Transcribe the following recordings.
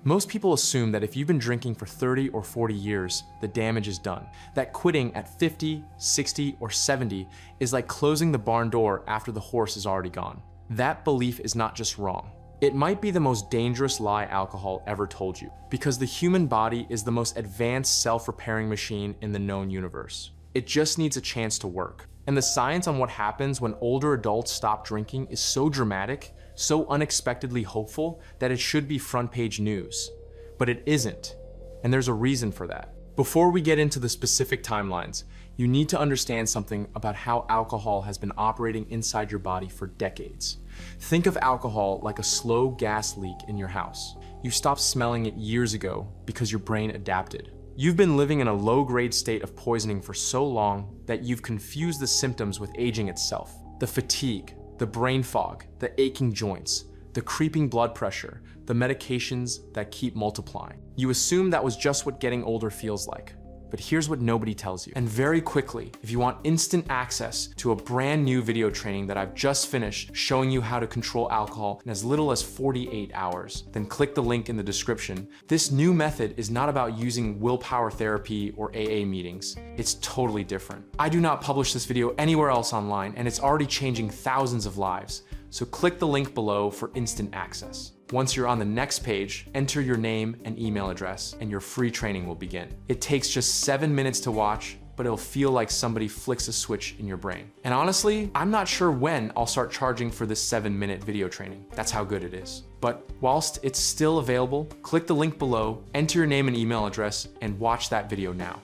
Most people assume that if you've been drinking for 30 or 40 years, the damage is done. That quitting at 50, 60, or 70 is like closing the barn door after the horse is already gone. That belief is not just wrong. It might be the most dangerous lie alcohol ever told you, because the human body is the most advanced self-repairing machine in the known universe. It just needs a chance to work. And the science on what happens when older adults stop drinking is so dramatic, so unexpectedly hopeful, that it should be front page news. But it isn't, and there's a reason for that. Before we get into the specific timelines, you need to understand something about how alcohol has been operating inside your body for decades. Think of alcohol like a slow gas leak in your house. You stopped smelling it years ago because your brain adapted. You've been living in a low-grade state of poisoning for so long that you've confused the symptoms with aging itself. The fatigue, the brain fog, the aching joints, the creeping blood pressure, the medications that keep multiplying. You assume that was just what getting older feels like. But here's what nobody tells you. And very quickly, if you want instant access to a brand new video training that I've just finished showing you how to control alcohol in as little as 48 hours, then click the link in the description. This new method is not about using willpower therapy or AA meetings. It's totally different. I do not publish this video anywhere else online, and it's already changing thousands of lives. So click the link below for instant access. Once you're on the next page, enter your name and email address, and your free training will begin. It takes just 7 minutes to watch, but it'll feel like somebody flicks a switch in your brain. And honestly, I'm not sure when I'll start charging for this 7-minute video training. That's how good it is. But whilst it's still available, click the link below, enter your name and email address, and watch that video now.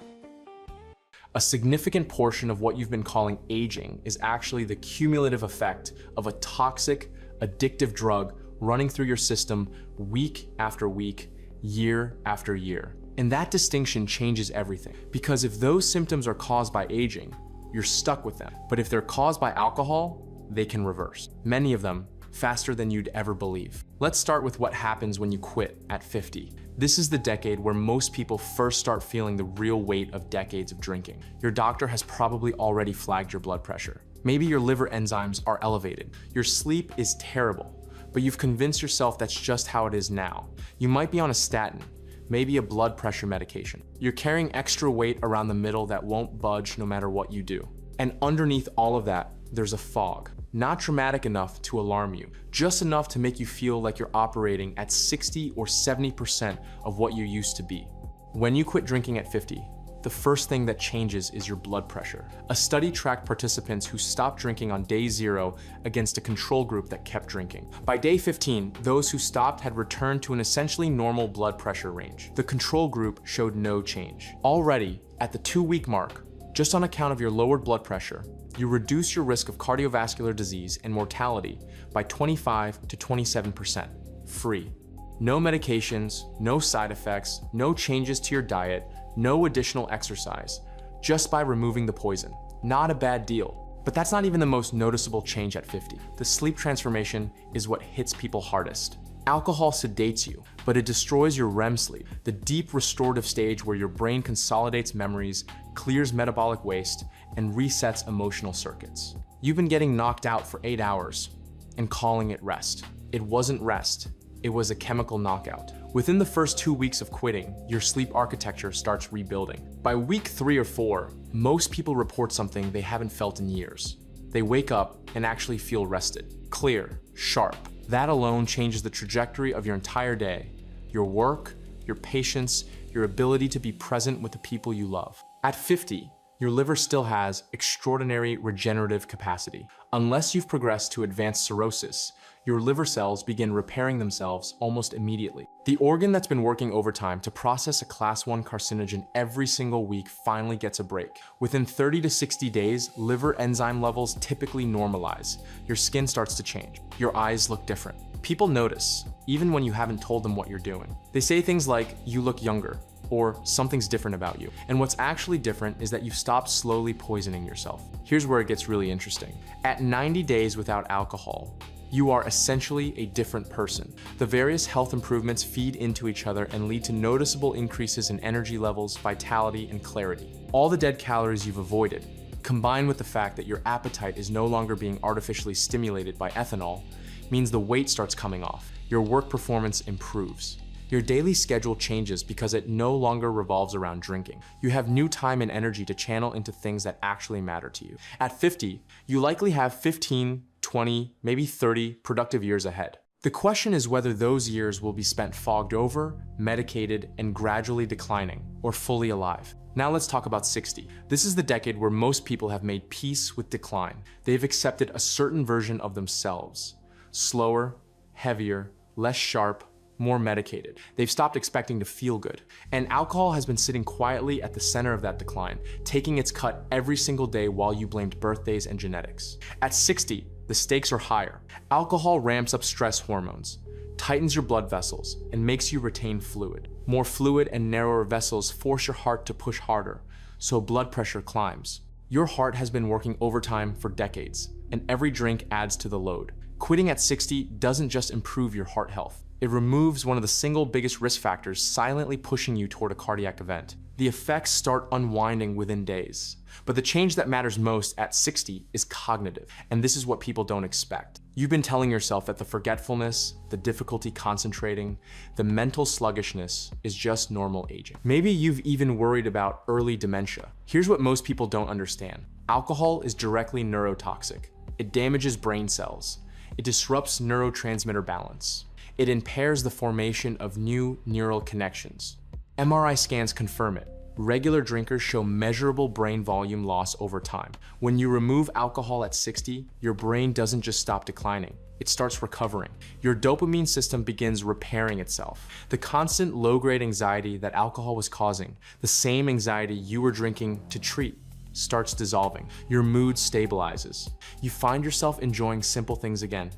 A significant portion of what you've been calling aging is actually the cumulative effect of a toxic, addictive drug running through your system week after week, year after year. And that distinction changes everything. Because if those symptoms are caused by aging, you're stuck with them. But if they're caused by alcohol, they can reverse. Many of them faster than you'd ever believe. Let's start with what happens when you quit at 50. This is the decade where most people first start feeling the real weight of decades of drinking. Your doctor has probably already flagged your blood pressure. Maybe your liver enzymes are elevated. Your sleep is terrible, but you've convinced yourself that's just how it is now. You might be on a statin, maybe a blood pressure medication. You're carrying extra weight around the middle that won't budge no matter what you do. And underneath all of that, there's a fog. Not dramatic enough to alarm you, just enough to make you feel like you're operating at 60 or 70% of what you used to be. When you quit drinking at 50, the first thing that changes is your blood pressure. A study tracked participants who stopped drinking on day 0 against a control group that kept drinking. By day 15, those who stopped had returned to an essentially normal blood pressure range. The control group showed no change. Already, at the 2-week mark, just on account of your lowered blood pressure, you reduce your risk of cardiovascular disease and mortality by 25 to 27%, free. No medications, no side effects, no changes to your diet, no additional exercise, just by removing the poison. Not a bad deal. But that's not even the most noticeable change at 50. The sleep transformation is what hits people hardest. Alcohol sedates you, but it destroys your REM sleep, the deep restorative stage where your brain consolidates memories, clears metabolic waste, and resets emotional circuits. You've been getting knocked out for 8 hours and calling it rest. It wasn't rest, it was a chemical knockout. Within the first 2 weeks of quitting, your sleep architecture starts rebuilding. By week 3 or 4, most people report something they haven't felt in years. They wake up and actually feel rested, clear, sharp. That alone changes the trajectory of your entire day, your work, your patience, your ability to be present with the people you love. At 50, your liver still has extraordinary regenerative capacity. Unless you've progressed to advanced cirrhosis, your liver cells begin repairing themselves almost immediately. The organ that's been working overtime to process a class 1 carcinogen every single week finally gets a break. Within 30 to 60 days, liver enzyme levels typically normalize. Your skin starts to change. Your eyes look different. People notice, even when you haven't told them what you're doing. They say things like, "You look younger," or "Something's different about you." And what's actually different is that you've stopped slowly poisoning yourself. Here's where it gets really interesting. At 90 days without alcohol, you are essentially a different person. The various health improvements feed into each other and lead to noticeable increases in energy levels, vitality, and clarity. All the dead calories you've avoided, combined with the fact that your appetite is no longer being artificially stimulated by ethanol, means the weight starts coming off. Your work performance improves. Your daily schedule changes because it no longer revolves around drinking. You have new time and energy to channel into things that actually matter to you. At 50, you likely have 15, 20, maybe 30 productive years ahead. The question is whether those years will be spent fogged over, medicated, and gradually declining, or fully alive. Now let's talk about 60. This is the decade where most people have made peace with decline. They've accepted a certain version of themselves. Slower, heavier, less sharp, more medicated. They've stopped expecting to feel good. And alcohol has been sitting quietly at the center of that decline, taking its cut every single day while you blamed birthdays and genetics. At 60, the stakes are higher. Alcohol ramps up stress hormones, tightens your blood vessels, and makes you retain fluid. More fluid and narrower vessels force your heart to push harder, so blood pressure climbs. Your heart has been working overtime for decades, and every drink adds to the load. Quitting at 60 doesn't just improve your heart health. It removes one of the single biggest risk factors silently pushing you toward a cardiac event. The effects start unwinding within days. But the change that matters most at 60 is cognitive, and this is what people don't expect. You've been telling yourself that the forgetfulness, the difficulty concentrating, the mental sluggishness is just normal aging. Maybe you've even worried about early dementia. Here's what most people don't understand. Alcohol is directly neurotoxic. It damages brain cells. It disrupts neurotransmitter balance. It impairs the formation of new neural connections. MRI scans confirm it. Regular drinkers show measurable brain volume loss over time. When you remove alcohol at 60, your brain doesn't just stop declining, it starts recovering. Your dopamine system begins repairing itself. The constant low-grade anxiety that alcohol was causing, the same anxiety you were drinking to treat, starts dissolving. Your mood stabilizes. You find yourself enjoying simple things again.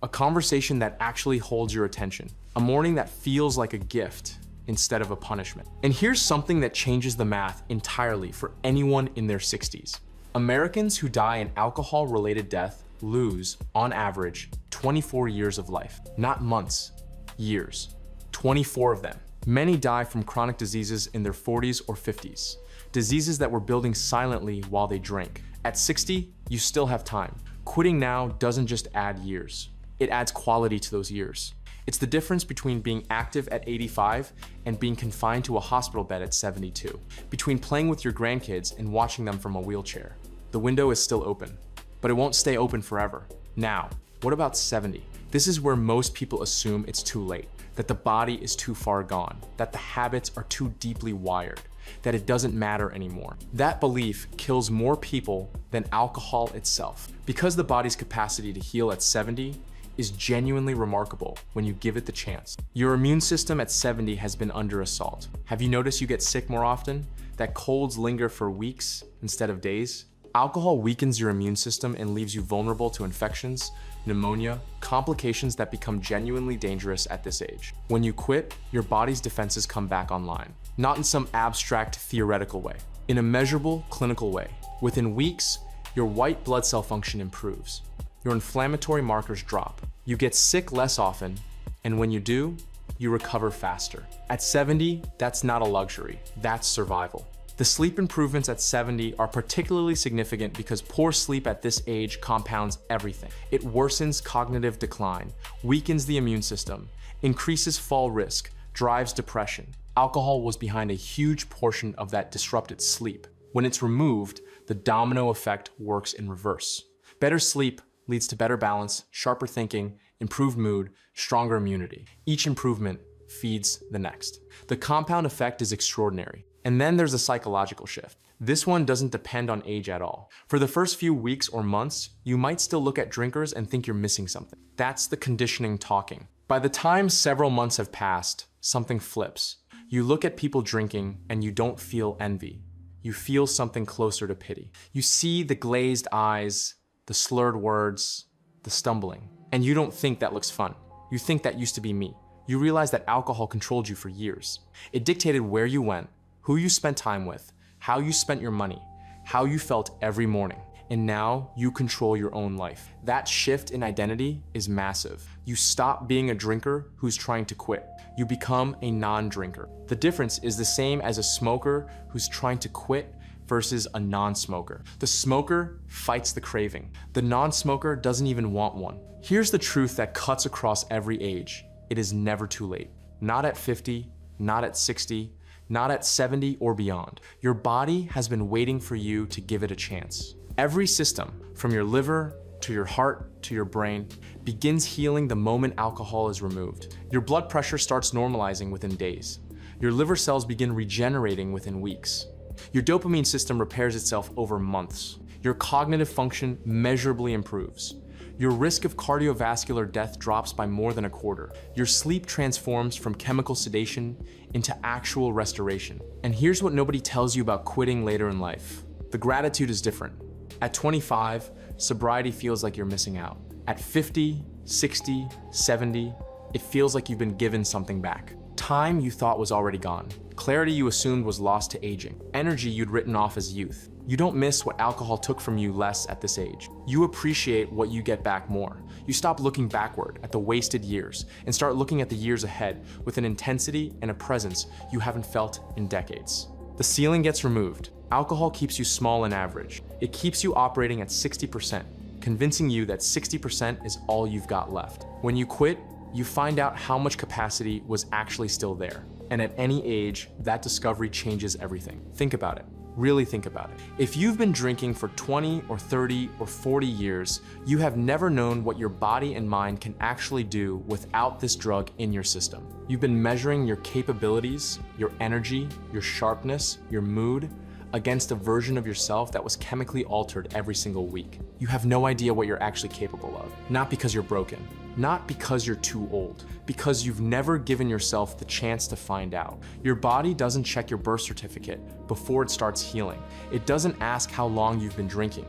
A conversation that actually holds your attention. A morning that feels like a gift instead of a punishment. And here's something that changes the math entirely for anyone in their 60s. Americans who die an alcohol-related death lose, on average, 24 years of life. Not months, years. 24 of them. Many die from chronic diseases in their 40s or 50s. Diseases that were building silently while they drank. At 60, you still have time. Quitting now doesn't just add years. It adds quality to those years. It's the difference between being active at 85 and being confined to a hospital bed at 72. Between playing with your grandkids and watching them from a wheelchair. The window is still open, but it won't stay open forever. Now, what about 70? This is where most people assume it's too late, that the body is too far gone, that the habits are too deeply wired, that it doesn't matter anymore. That belief kills more people than alcohol itself. Because the body's capacity to heal at 70 is genuinely remarkable when you give it the chance. Your immune system at 70 has been under assault. Have you noticed you get sick more often? That colds linger for weeks instead of days? Alcohol weakens your immune system and leaves you vulnerable to infections, pneumonia, complications that become genuinely dangerous at this age. When you quit, your body's defenses come back online. Not in some abstract theoretical way, in a measurable clinical way. Within weeks, your white blood cell function improves. Your inflammatory markers drop. You get sick less often, and when you do, you recover faster. At 70, that's not a luxury, that's survival. The sleep improvements at 70 are particularly significant because poor sleep at this age compounds everything. It worsens cognitive decline, weakens the immune system, increases fall risk, drives depression. Alcohol was behind a huge portion of that disrupted sleep. When it's removed, the domino effect works in reverse. Better sleep leads to better balance, sharper thinking, improved mood, stronger immunity. Each improvement feeds the next. The compound effect is extraordinary. And then there's a psychological shift. This one doesn't depend on age at all. For the first few weeks or months, you might still look at drinkers and think you're missing something. That's the conditioning talking. By the time several months have passed, something flips. You look at people drinking and you don't feel envy. You feel something closer to pity. You see the glazed eyes, the slurred words, the stumbling. And you don't think that looks fun. You think that used to be me. You realize that alcohol controlled you for years. It dictated where you went, who you spent time with, how you spent your money, how you felt every morning. And now you control your own life. That shift in identity is massive. You stop being a drinker who's trying to quit. You become a non-drinker. The difference is the same as a smoker who's trying to quit versus a non-smoker. The smoker fights the craving. The non-smoker doesn't even want one. Here's the truth that cuts across every age. It is never too late. Not at 50, not at 60, not at 70 or beyond. Your body has been waiting for you to give it a chance. Every system, from your liver to your heart to your brain, begins healing the moment alcohol is removed. Your blood pressure starts normalizing within days. Your liver cells begin regenerating within weeks. Your dopamine system repairs itself over months. Your cognitive function measurably improves. Your risk of cardiovascular death drops by more than a quarter. Your sleep transforms from chemical sedation into actual restoration. And here's what nobody tells you about quitting later in life. The gratitude is different. At 25, sobriety feels like you're missing out. At 50, 60, 70, it feels like you've been given something back. Time you thought was already gone. Clarity you assumed was lost to aging. Energy you'd written off as youth. You don't miss what alcohol took from you less at this age. You appreciate what you get back more. You stop looking backward at the wasted years and start looking at the years ahead with an intensity and a presence you haven't felt in decades. The ceiling gets removed. Alcohol keeps you small and average. It keeps you operating at 60%, convincing you that 60% is all you've got left. When you quit, you find out how much capacity was actually still there. And at any age, that discovery changes everything. Think about it. Really think about it. If you've been drinking for 20 or 30 or 40 years, you have never known what your body and mind can actually do without this drug in your system. You've been measuring your capabilities, your energy, your sharpness, your mood, against a version of yourself that was chemically altered every single week. You have no idea what you're actually capable of. Not because you're broken, not because you're too old, because you've never given yourself the chance to find out. Your body doesn't check your birth certificate before it starts healing. It doesn't ask how long you've been drinking.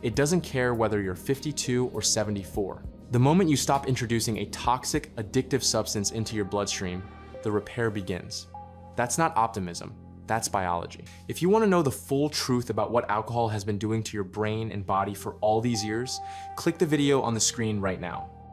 It doesn't care whether you're 52 or 74. The moment you stop introducing a toxic, addictive substance into your bloodstream, the repair begins. That's not optimism. That's biology. If you want to know the full truth about what alcohol has been doing to your brain and body for all these years, click the video on the screen right now.